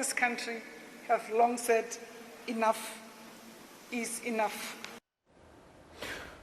this country have long said enough is enough.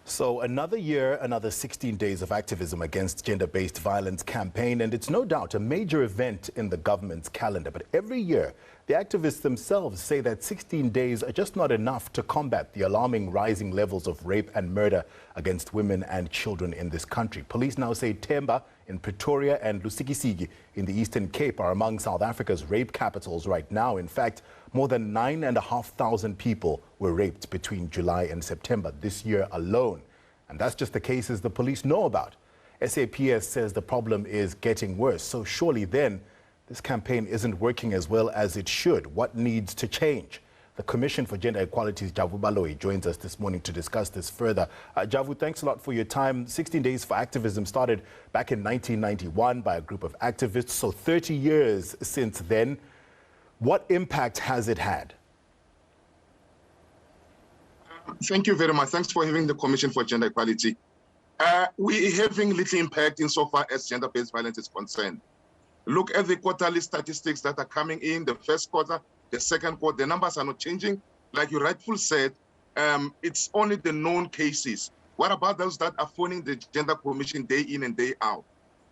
So another year, another 16 days of activism against gender-based violence campaign, and it's no doubt a major event in the government's calendar. But every year, the activists themselves say that 16 days are just not enough to combat the alarming rising levels of rape and murder against women and children in this country. Police now say Themba in Pretoria and Lusikisiki in the Eastern Cape are among South Africa's rape capitals right now. In fact, more than 9,500 people were raped between July and September this year alone. And that's just the cases the police know about. SAPS says the problem is getting worse. So surely then, this campaign isn't working as well as it should. What needs to change? The Commission for Gender Equality's Javu Baloyi joins us this morning to discuss this further. Javu, thanks a lot for your time. 16 Days for Activism started back in 1991 by a group of activists. So 30 years since then. What impact has it had? Thank you very much. Thanks for having the Commission for Gender Equality. We're having little impact insofar as gender-based violence is concerned. Look at the quarterly statistics that are coming in, the first quarter, the second quarter. The numbers are not changing. Like you rightfully said, it's only the known cases. What about those that are phoning the Gender Commission day in and day out?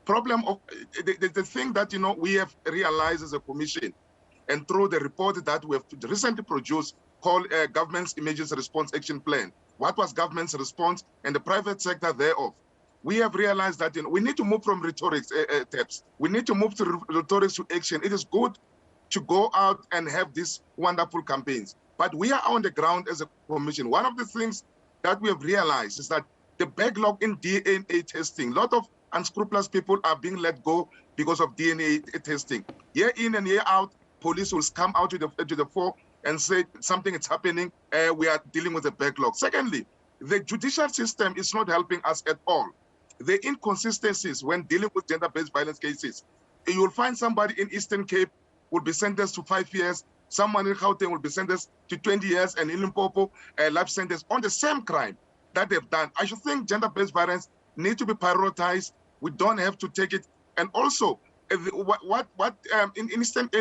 Problem of the thing that we have realized as a commission, and through the report that we have recently produced called Government's Emergency Response Action Plan. What was government's response and the private sector thereof? We have realized that we need to move from rhetoric steps. We need to move to rhetoric to action. It is good to go out and have these wonderful campaigns, but we are on the ground as a commission. One of the things that we have realized is that the backlog in DNA testing, a lot of unscrupulous people are being let go because of DNA testing. Year in and year out, police will come out to the fore and say something is happening, we are dealing with a backlog. Secondly, the judicial system is not helping us at all. The inconsistencies when dealing with gender-based violence cases, you will find somebody in Eastern Cape will be sentenced to 5 years, someone in Gauteng will be sentenced to 20 years, and in Limpopo, a life sentence on the same crime that they've done. I should think gender-based violence need to be prioritized. We don't have to take it. And also, in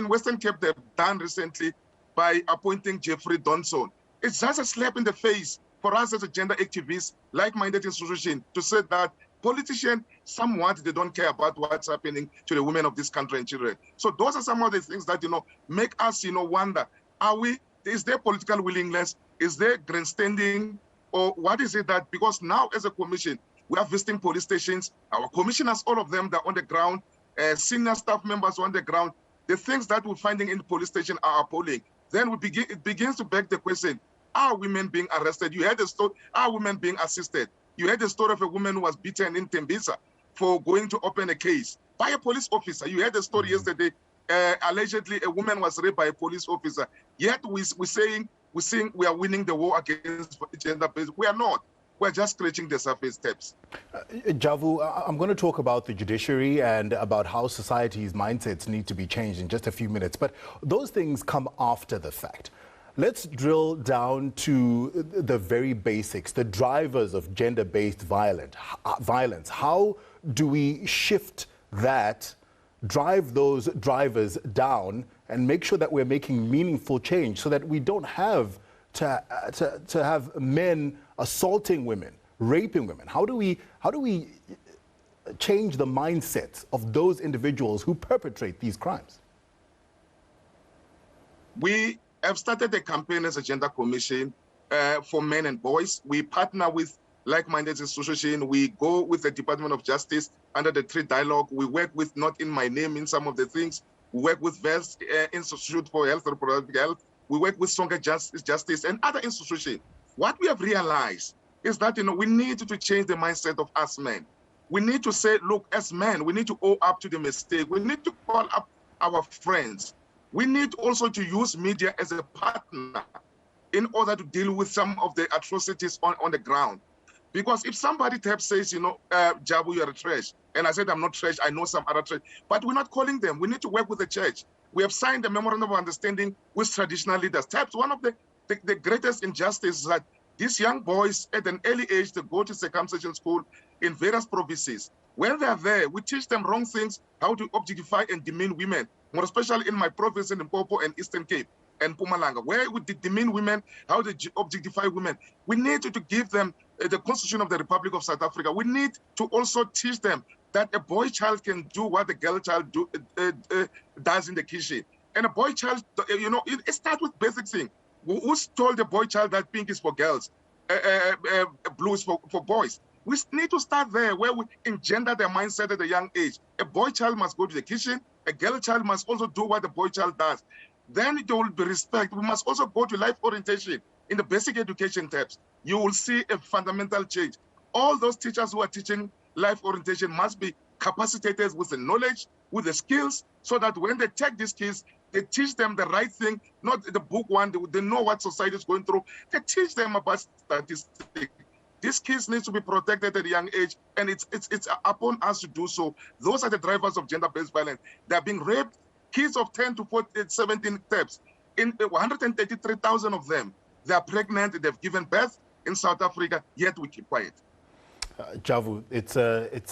Western Cape they've done recently by appointing Jeffrey Donson. It's just a slap in the face for us as a gender activist, like-minded institution, to say that politicians, somewhat, they don't care about what's happening to the women of this country and children. So those are some of the things that, make us, wonder, is there political willingness? Is there grandstanding? Or what is it that, because now as a commission, we are visiting police stations, our commissioners, all of them, they're on the ground, senior staff members on the ground. The things that we're finding in the police station are appalling. Then it begins to beg the question, are women being arrested? You heard the story, are women being assisted? You heard the story of a woman who was beaten in Tembisa for going to open a case by a police officer. You heard the story yesterday, allegedly a woman was raped by a police officer. Yet we're saying we are winning the war against gender-based. We are not. We're just scratching the surface steps. Javu, I'm going to talk about the judiciary and about how society's mindsets need to be changed in just a few minutes. But those things come after the fact. Let's drill down to the very basics, the drivers of gender-based violence. How do we shift that, drive those drivers down, and make sure that we're making meaningful change so that we don't have to have men assaulting women, raping women? How do we change the mindset of those individuals who perpetrate these crimes? We have started a campaign as a gender commission for men and boys. We partner with like-minded institutions. We go with the Department of Justice under the Tree Dialogue. We work with Not In My Name in some of the things. We work with VEST, Institute for Health and Reproductive Health. We work with Stronger Justice and other institutions. What we have realized is that we need to change the mindset of us men. We need to say, look, as men, we need to own up to the mistake. We need to call up our friends. We need also to use media as a partner in order to deal with some of the atrocities on the ground. Because if somebody says, Javu, you're a trash, and I said, I'm not trash, I know some other trash, but we're not calling them. We need to work with the church. We have signed a memorandum of understanding with traditional leaders. Perhaps one of the greatest injustices is that these young boys at an early age, they go to circumcision school in various provinces. When they're there, we teach them wrong things, how to objectify and demean women. more especially in my province in Limpopo and Eastern Cape and Mpumalanga, where we demean women, how they objectify women. We need to give them the Constitution of the Republic of South Africa. We need to also teach them that a boy child can do what a girl child does in the kitchen. And a boy child, it starts with basic thing. Who's told the boy child that pink is for girls, blue is for boys? We need to start there, where we engender their mindset at a young age. A boy child must go to the kitchen. A girl child must also do what the boy child does. Then there will be respect. We must also go to life orientation in the basic education tabs. You will see a fundamental change. All those teachers who are teaching life orientation must be capacitated with the knowledge, with the skills, so that when they take these kids, they teach them the right thing, not the book one. They know what society is going through. They teach them about statistics. These kids need to be protected at a young age, and it's upon us to do so. Those are the drivers of gender-based violence. They're being raped. Kids of 10 to 14, 17 steps, in 133,000 of them, they are pregnant, they've given birth in South Africa, yet we keep quiet. Javu, it's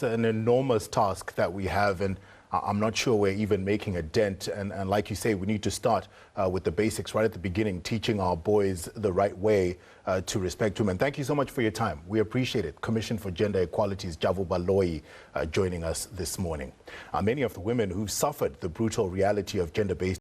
an enormous task that we have, and I'm not sure we're even making a dent. And like you say, we need to start with the basics right at the beginning, teaching our boys the right way to respect women. Thank you so much for your time. We appreciate it. Commission for Gender Equality's Javu Baloyi joining us this morning. Many of the women who've suffered the brutal reality of gender-based